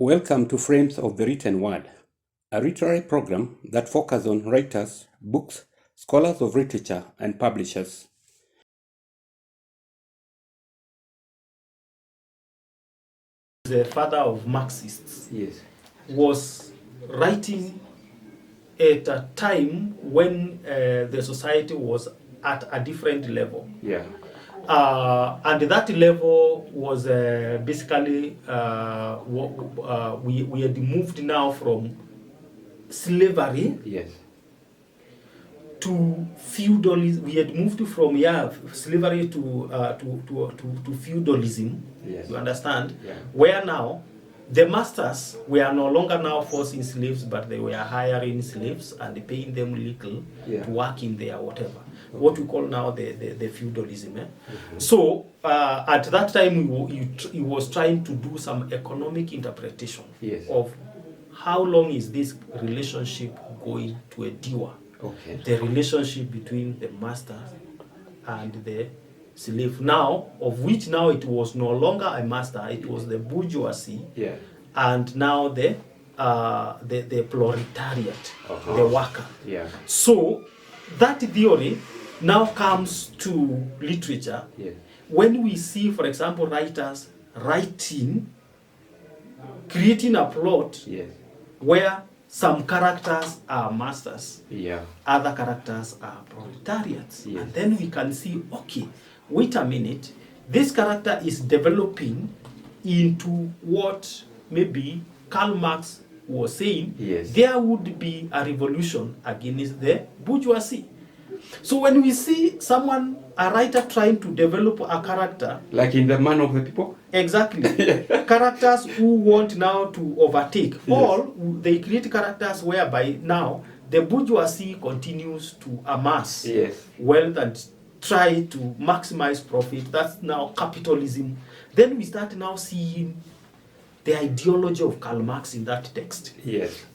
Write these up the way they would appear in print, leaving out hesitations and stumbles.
Welcome to Frames of the Written Word, a literary program that focuses on writers, books, scholars of literature, and publishers. The father of Marxists, Yes. was writing at a time when the society was at a different level. Yeah. And that level was basically we had moved now from slavery Yes. to feudalism. We had moved from slavery to feudalism. Yes. You understand? Yeah. Where now the masters were no longer now forcing slaves, but they were hiring slaves and paying them little to work in their whatever. Okay. What we call now the feudalism. Mm-hmm. So at that time he was trying to do some economic interpretation of how long is this relationship going to endure. Okay. The relationship between the master and the slave, now of which now it was no longer a master, it was the bourgeoisie, and now the proletariat, the worker. Yeah. So that theory now comes to literature. When we see, for example, writers writing, creating a plot where some characters are masters, other characters are proletariats. And then we can see, okay, wait a minute, this character is developing into what maybe Karl Marx was saying. There would be a revolution against the bourgeoisie. So when we see a writer trying to develop a character, like in The Man of the People? Exactly. Characters who want now to overtake. All they create characters whereby now the bourgeoisie continues to amass wealth and try to maximize profit. That's now capitalism. Then we start now seeing the ideology of Karl Marx in that text.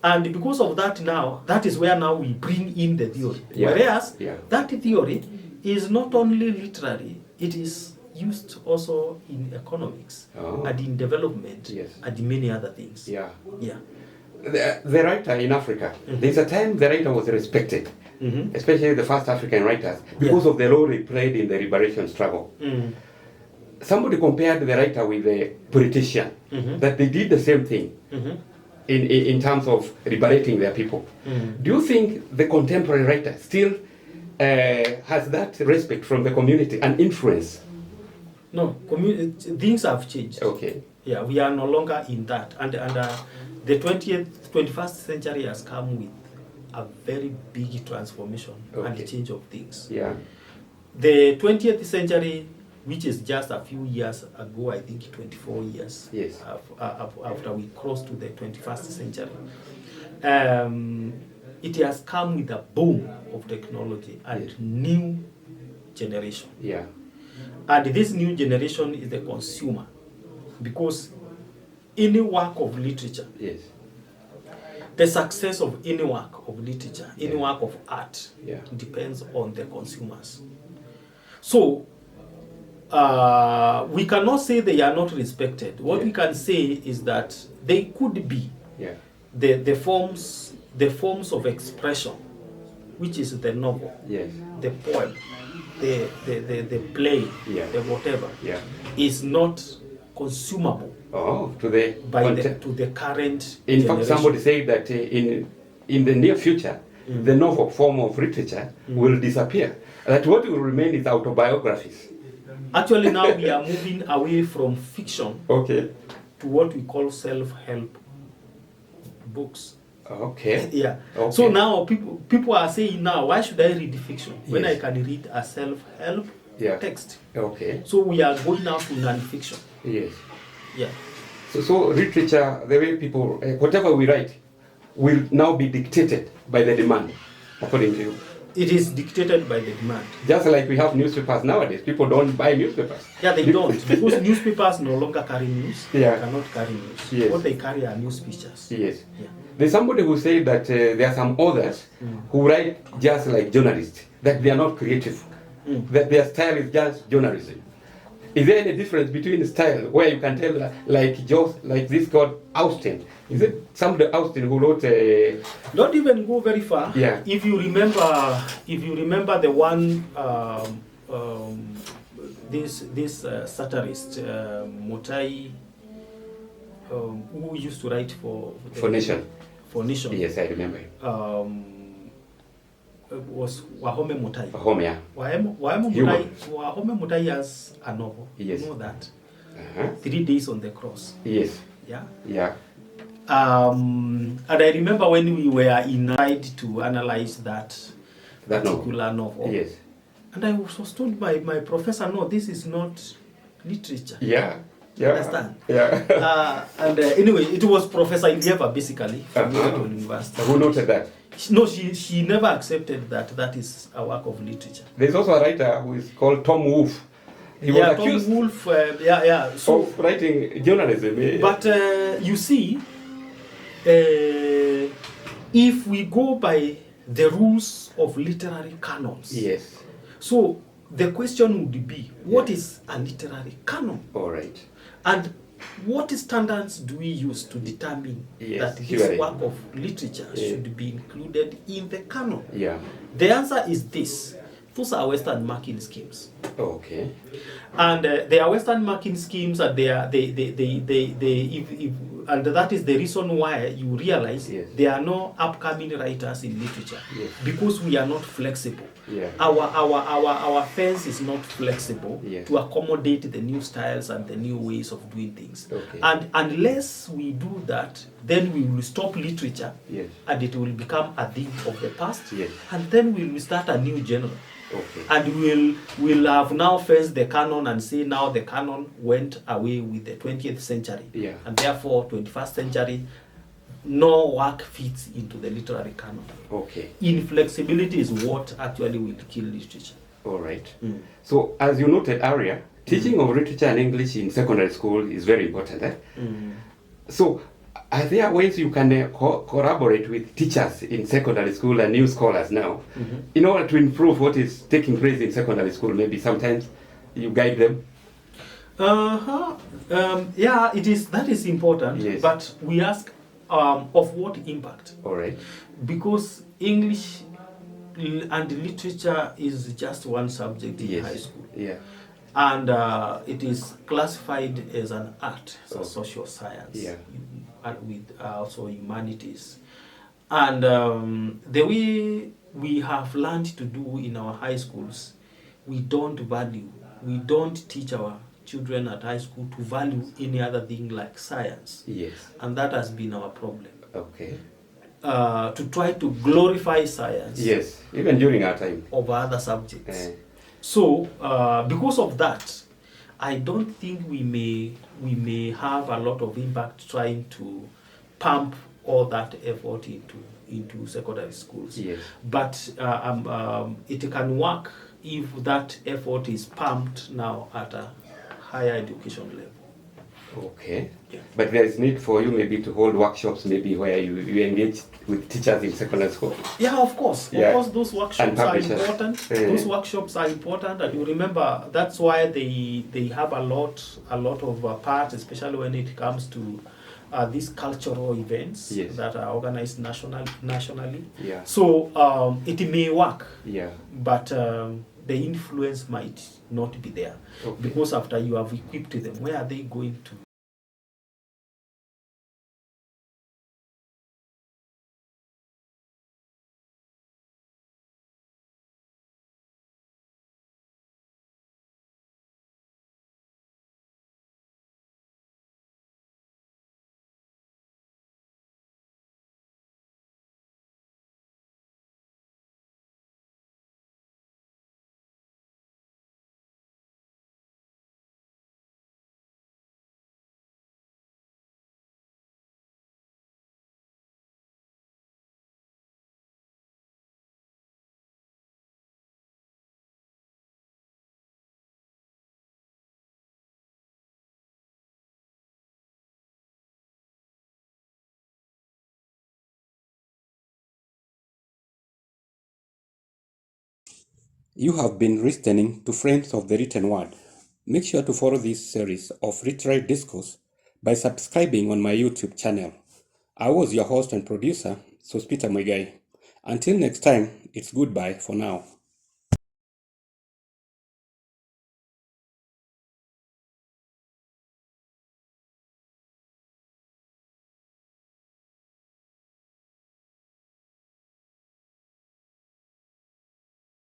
And because of that now, that is where now we bring in the theory. Whereas that theory is not only literary, it is used also in economics and in development and in many other things. The writer in Africa, there's a time the writer was respected, especially the first African writers, because of the role they played in the liberation struggle. Somebody compared the writer with the politician, that they did the same thing in terms of liberating their people. Do you think the contemporary writer still has that respect from the community and influence? No, things have changed. Okay. Yeah, we are no longer in that. And the 21st century has come with a very big transformation and change of things. The 20th century, which is just a few years ago, I think 24 years after we crossed to the 21st century, it has come with a boom of technology and new generation. And this new generation is the consumer, because any work of literature, the success of any work of literature, any work of art, depends on the consumers. So we cannot say they are not respected. What we can say is that they could be the forms of expression, which is the novel, the poem, the play, the whatever, is not consumable to the current In generation. fact, somebody said that in the near future, the novel form of literature will disappear. That what will remain is autobiographies. Actually, now we are moving away from fiction to what we call self-help books. So now people are saying, now why should I read fiction when I can read a self-help text? So we are going now to non-fiction. So literature, the way people, whatever we write, will now be dictated by the demand, according to you. It is dictated by the demand. Just like we have newspapers nowadays, people don't buy newspapers. They don't, because newspapers no longer carry news. They cannot carry news. What they carry are news pictures. There's somebody who said that there are some authors who write just like journalists, that they are not creative, that their style is just journalism. Is there any difference between style where you can tell, like this god Austin? Is it somebody Austin who wrote a... Don't even go very far. Yeah. If you remember the one this satirist Mutai, who used to write for Nation. For Nation. Yes, I remember him. Was Wahome Mutai. Wahome, yeah. Wahome Mutai has a novel. Yes. You know that. 3 Days on the Cross. Yes. Yeah. Yeah. And I remember when we were invited to analyze that particular novel. Yes. And I was told by my professor, no, this is not literature. Yeah. Yeah. Understand? Yeah. And anyway, it was Professor Ilieva, basically, from University. Who noted that? No, she never accepted that is a work of literature. There's also a writer who is called Tom Wolfe. He was accused Tom Wolfe, so, of writing journalism. But you see, if we go by the rules of literary canons, yes. So the question would be, what is a literary canon? All right. And what standards do we use to determine that this work of literature should be included in the canon? Yeah. The answer is this. Those are Western marking schemes. Okay. And they are Western marking schemes, and and that is the reason why you realize there are no upcoming writers in literature, because we are not flexible. Yeah. Our fence is not flexible to accommodate the new styles and the new ways of doing things. Okay. And unless we do that, then we will stop literature, and it will become a thing of the past, and then we will start a new genre. Okay. And we'll have now fenced the canon and say now the canon went away with the 20th century. Yeah. And therefore 21st century, no work fits into the literary canon. Okay. Inflexibility is what actually will kill literature. All right. So as you noted earlier, teaching of literature and English in secondary school is very important. So are there ways you can collaborate with teachers in secondary school and new scholars now in order to improve what is taking place in secondary school? Maybe sometimes you guide them. Yeah, that is important. Yes. But we ask of what impact? All right. Because English and literature is just one subject in high school. Yeah. And it is classified as an art, so social science, with also humanities. And the way we have learned to do in our high schools, we don't teach our children at high school to value any other thing like science. Yes. And that has been our problem. Okay. To try to glorify science. Yes, even during our time. Over other subjects. So, because of that, I don't think we may have a lot of impact trying to pump all that effort into secondary schools. Yes. But it can work if that effort is pumped now at a higher education level. Okay. Yeah. But there is need for you maybe to hold workshops maybe where you engage with teachers in secondary school. Yeah, of course. Of course, those workshops are important. Those workshops are important, and you remember that's why they have a lot of part, especially when it comes to these cultural events that are organized nationally. Yeah. So it may work. Yeah. But the influence might not be there. Okay. Because after you have equipped them, where are they going to? You have been listening to Friends of the Written Word. Make sure to follow this series of literary discourse by subscribing on my YouTube channel. I was your host and producer, Sospita Mwigai. Until next time, it's goodbye for now.